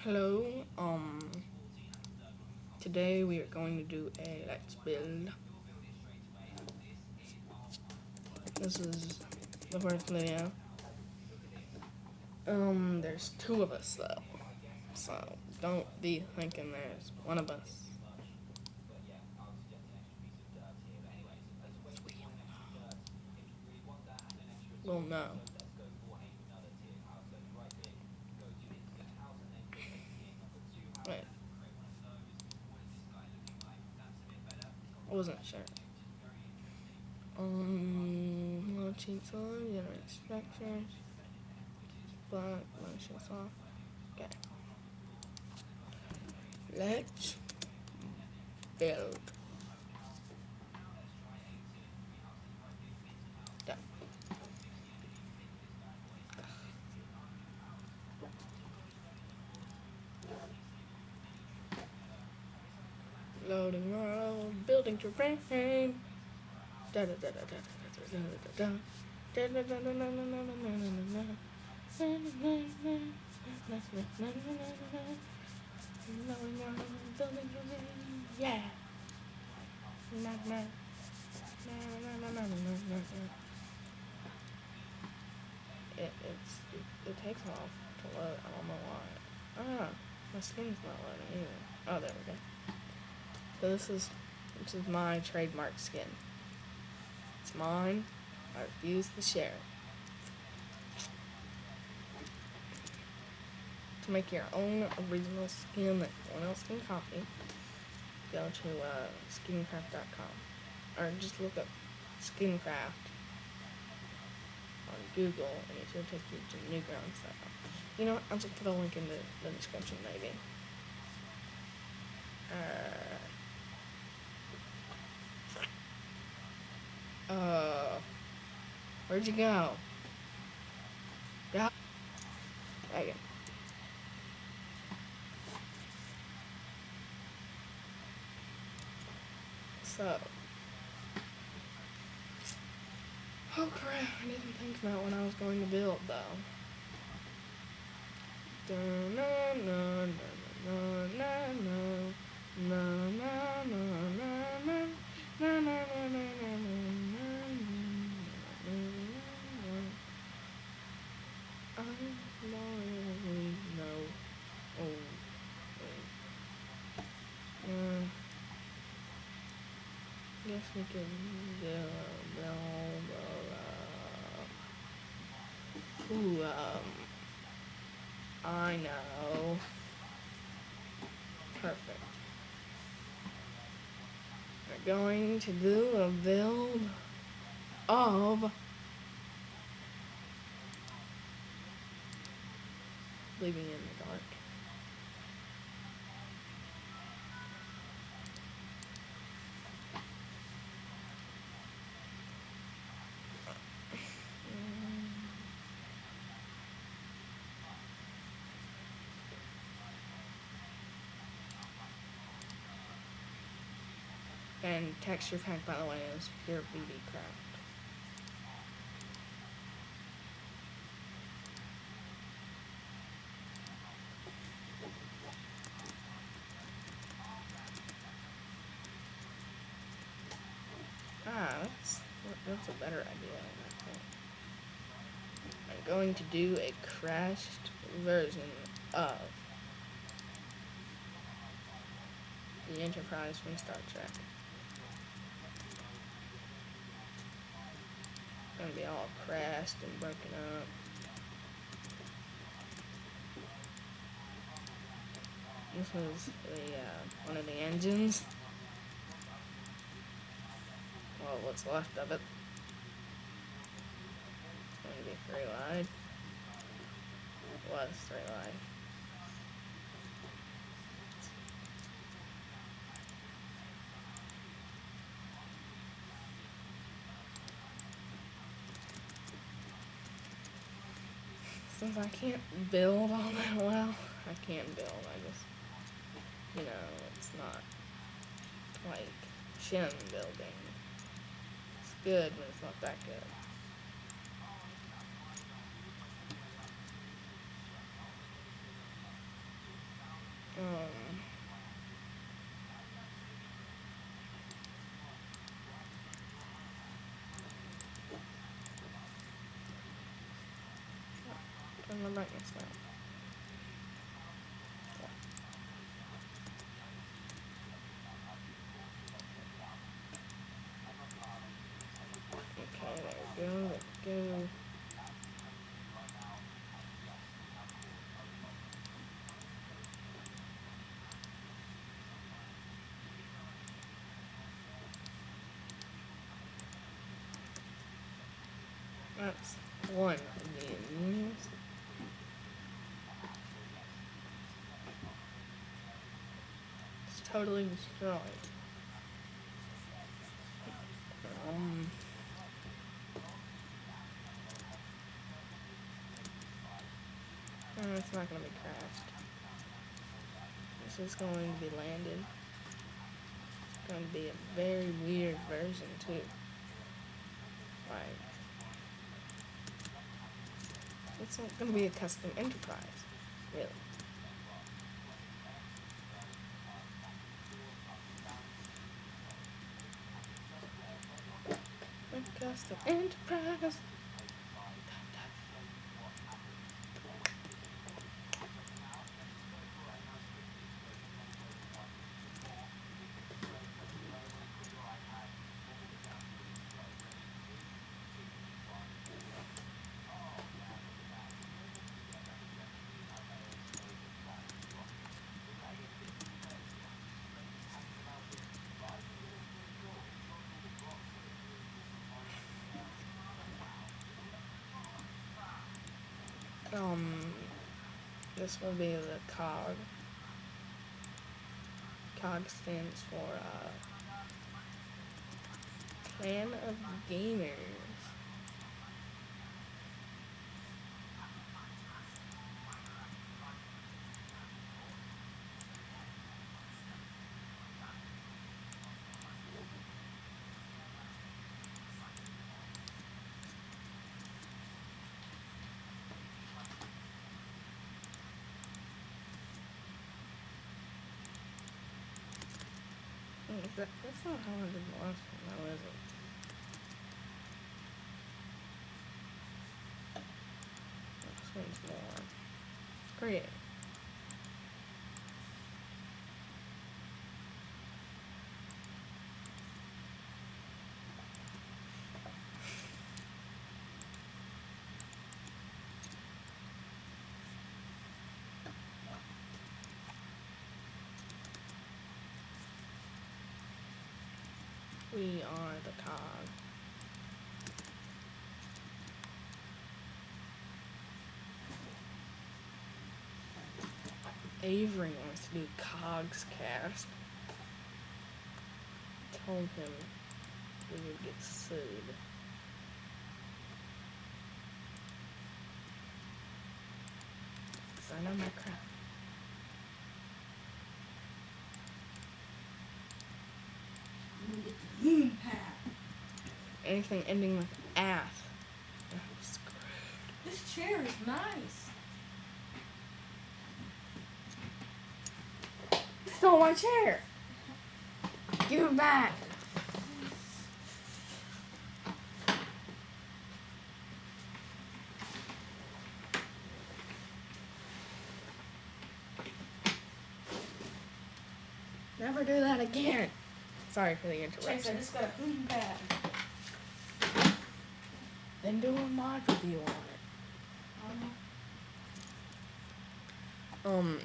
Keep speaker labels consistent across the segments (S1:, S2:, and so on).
S1: Hello, today we are going to do a let's build. This is the first video. There's two of us though, so don't be thinking there's one of us. Well, no. Wait, I wasn't sure. Cheats on, generate structures, black, motions off. Okay. Let's build. Done. Loading world, building terrain. Da da da da da da da da da da da da da da. Yeah. It takes a while to load. I don't know why. Ah, my skin's not loading either. Oh, there we go. So this is my trademark skin. It's mine. I refuse to share it. To make your own original skin that no one else can copy, go to skincraft.com or just look up Skincraft on Google and it should take you to Newground stuff. You know what? I'll just put a link in the description maybe. Where'd you go? Yeah. Okay. So. Oh crap, I didn't think about what I was going to build though. Guess we can Ooh, I know. Perfect. We're going to do a build of Leaving in the Dark. And texture pack, by the way, is pure BB Craft. That's a better idea, I think. I'm going to do a crashed version of the Enterprise from Star Trek. It's gonna be all crashed and broken up. This was one of the engines. Well, what's left of it. It's going to be 3 wide. It was 3 wide. Since I can't build all that well, I can't build. I just, it's not like Shin building. It's good, but it's not that good. turn the brightness down. Okay, there we go. There we go. That's one of the news. It's totally destroyed. It's not gonna be crashed. This is going to be landed. It's going to be a very weird version too. Like, it's not going to be a custom enterprise, really. A custom enterprise. This will be the COG. COG stands for Clan of Gamers. That's not how I did the last one, though, is it? This one's more creative. We are the COG. Avery wants to do COG's cast. Told him we would get sued. Cause I know my crap. Anything ending with ath. I'm screwed.
S2: This chair is nice.
S1: You stole my chair. Give it back. Never do that again. Sorry for the
S2: Chase,
S1: interruption.
S2: I just got a boom pad.
S1: Then do a mod review on it.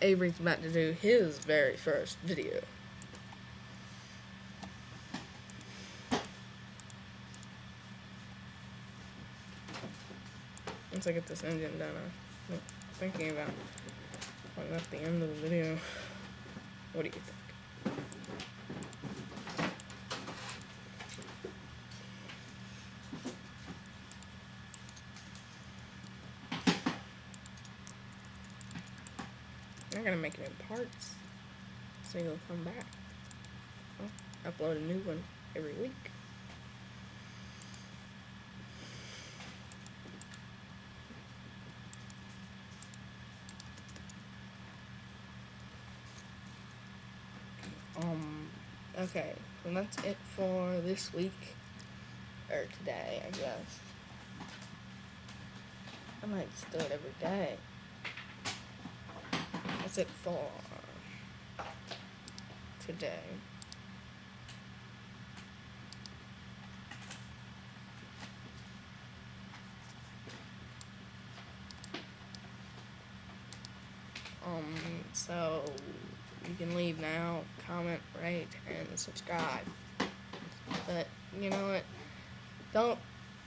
S1: Avery's about to do his very first video. Once I get this engine done, I'm thinking about putting at the end of the video. What do you think? I'm gonna make new parts, so you'll come back. I'll upload a new one every week. Okay, so that's it for this week, or today, I guess. I might just do it every day. That's it for today. So you can leave now, comment, rate, and subscribe. But you know what? Don't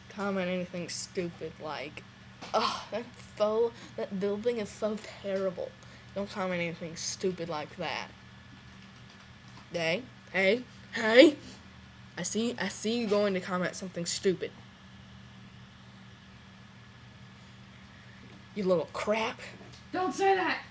S1: comment anything stupid like, "Oh, that building is so terrible." Don't comment anything stupid like that. Hey, hey, hey! I see you going to comment something stupid. You little crap.
S2: Don't say that.